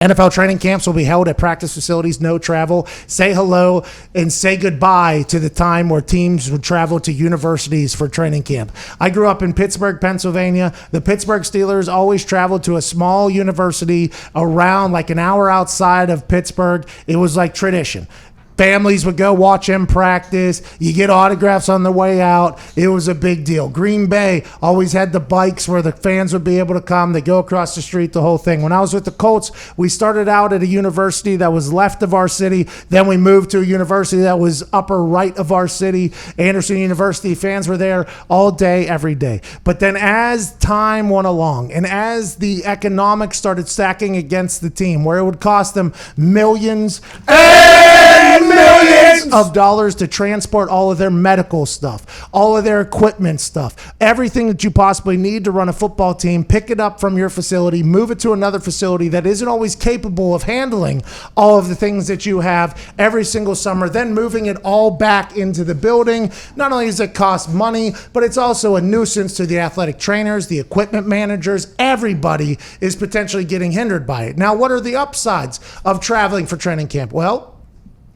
NFL training camps will be held at practice facilities, no travel. Say hello and say goodbye to the time where teams would travel to universities for training camp. I grew up in Pittsburgh, Pennsylvania. The Pittsburgh Steelers always traveled to a small university around like an hour outside of Pittsburgh. It was like tradition. Families would go watch him practice. You get autographs on the way out. It was a big deal. Green Bay always had the bikes where the fans would be able to come. They go across the street, the whole thing. When I was with the Colts, we started out at a university that was left of our city. Then we moved to a university that was upper right of our city. Anderson University. Fans were there all day, every day. But then as time went along and as the economics started stacking against the team, where it would cost them millions of dollars to transport all of their medical stuff, all of their equipment stuff, everything that you possibly need to run a football team, pick it up from your facility, move it to another facility that isn't always capable of handling all of the things that you have every single summer, then moving it all back into the building. Not only does it cost money, but it's also a nuisance to the athletic trainers, the equipment managers. Everybody is potentially getting hindered by it. Now, what are the upsides of traveling for training camp? Well,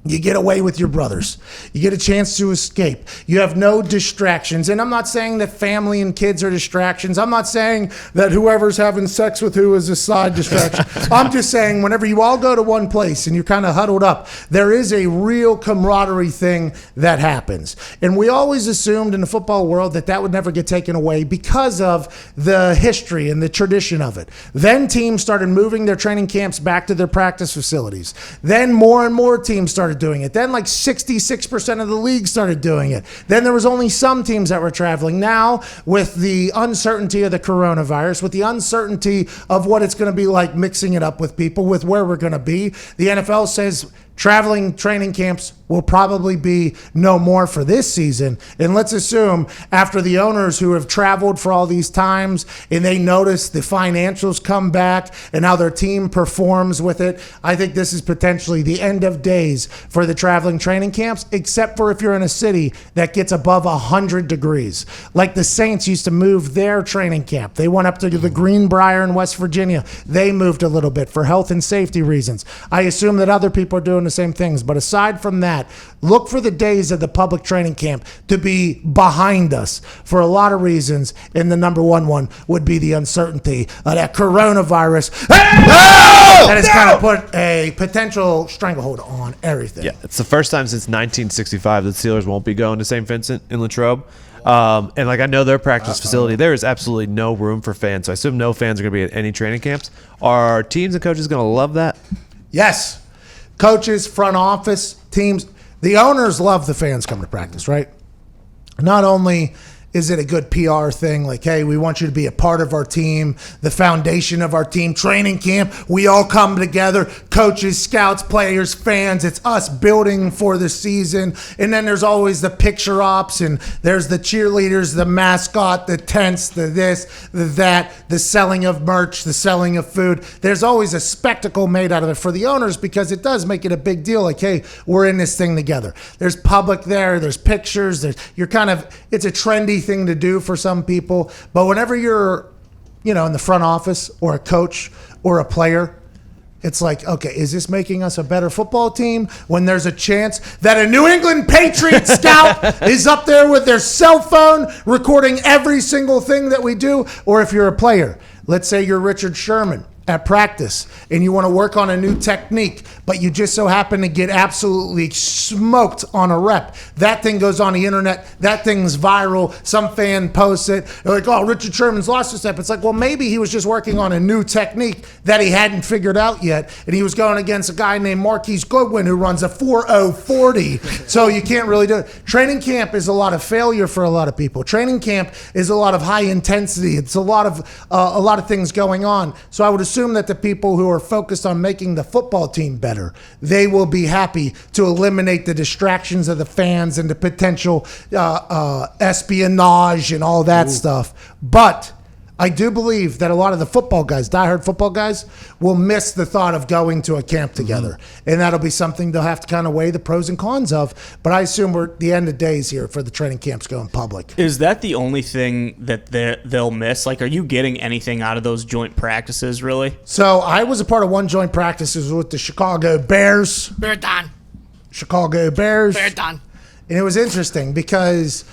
you get away with your brothers. You get a chance to escape. You have no distractions. And I'm not saying that family and kids are distractions. I'm not saying that whoever's having sex with who is a side distraction. I'm just saying whenever you all go to one place and you're kind of huddled up, there is a real camaraderie thing that happens. And we always assumed in the football world that that would never get taken away because of the history and the tradition of it. Then teams started moving their training camps back to their practice facilities. Then more and more teams started doing it. Then like 66% of the league started doing it. Then there was only some teams that were traveling. Now, with the uncertainty of the coronavirus, with the uncertainty of what it's going to be like mixing it up with people, with where we're going to be, the NFL says traveling training camps will probably be no more for this season. And let's assume after the owners who have traveled for all these times and they notice the financials come back and how their team performs with it, I think this is potentially the end of days for the traveling training camps, except for if you're in a city that gets above 100 degrees. Like the Saints used to move their training camp. They went up to the Greenbrier in West Virginia. They moved a little bit for health and safety reasons. I assume that other people are doing the same things. But aside from that, look for the days of the public training camp to be behind us for a lot of reasons. And the number one would be the uncertainty of that coronavirus that has kind of put a potential stranglehold on everything. Yeah, it's the first time since 1965 that Steelers won't be going to St. Vincent in Latrobe. And like I know their practice facility, there is absolutely no room for fans. So I assume no fans are going to be at any training camps. Are teams and coaches going to love that? Yes. Coaches, front office, teams, the owners love the fans coming to practice, right? Not only is it a good PR thing, like, hey, we want you to be a part of our team, the foundation of our team, training camp, we all come together, coaches, scouts, players, fans, it's us building for the season. And then there's always the picture ops, and there's the cheerleaders, the mascot, the tents, the this, the that, the selling of merch, the selling of food. There's always a spectacle made out of it for the owners because it does make it a big deal, like, hey, we're in this thing together. There's public there, there's pictures, it's a trendy thing to do for some people. But whenever you're, in the front office or a coach or a player, it's like, okay, is this making us a better football team when there's a chance that a New England Patriots scout is up there with their cell phone recording every single thing that we do? Or if you're a player, let's say you're Richard Sherman at practice and you want to work on a new technique, but you just so happen to get absolutely smoked on a rep. That thing goes on the internet. That thing's viral. Some fan posts it. They're like, oh, Richard Sherman's lost a step. It's like, well, maybe he was just working on a new technique that he hadn't figured out yet. And he was going against a guy named Marquise Goodwin who runs a 4.040. So you can't really do it. Training camp is a lot of failure for a lot of people. Training camp is a lot of high intensity. It's a lot of things going on. So I would assume that the people who are focused on making the football team better, they will be happy to eliminate the distractions of the fans and the potential espionage and all that stuff. But I do believe that a lot of the football guys, diehard football guys, will miss the thought of going to a camp together. And that'll be something they'll have to kind of weigh the pros and cons of. But I assume we're at the end of days here for the training camps going public. Is that the only thing that they'll miss? Like, are you getting anything out of those joint practices, really? So I was a part of one joint practices with the Chicago Bears. Bear Don. Chicago Bears. Bear Don. And it was interesting because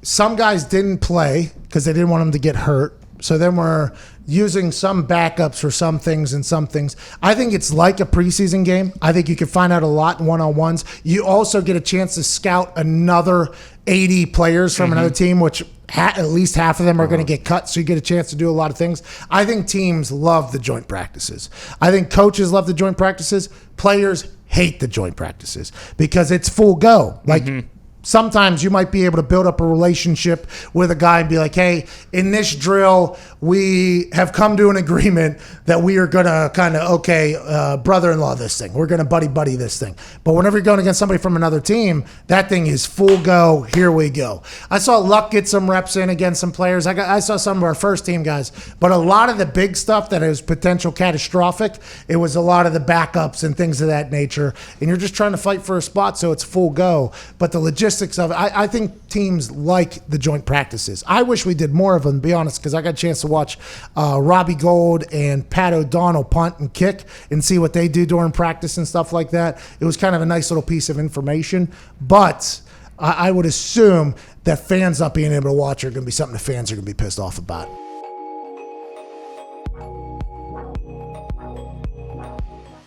some guys didn't play because they didn't want them to get hurt. So then we're using some backups for some things and some things. I think it's like a preseason game. I think you can find out a lot in one-on-ones. You also get a chance to scout another 80 players from another team, which at least half of them are going to get cut, so you get a chance to do a lot of things. I think teams love the joint practices. I think coaches love the joint practices. Players hate the joint practices because it's full go. Like, sometimes you might be able to build up a relationship with a guy and be like, hey, in this drill, we have come to an agreement that we are going to kind of, brother-in-law this thing. We're going to buddy this thing. But whenever you're going against somebody from another team, that thing is full go. Here we go. I saw Luck get some reps in against some players. I saw some of our first team guys. But a lot of the big stuff that is potential catastrophic, it was a lot of the backups and things of that nature. And you're just trying to fight for a spot, so it's full go. But the logistics of it, I think teams like the joint practices. I wish we did more of them, to be honest, because I got a chance to watch Robbie Gould and Pat O'Donnell punt and kick and see what they do during practice and stuff like that. It was kind of a nice little piece of information. But I would assume that fans not being able to watch are going to be something the fans are going to be pissed off about.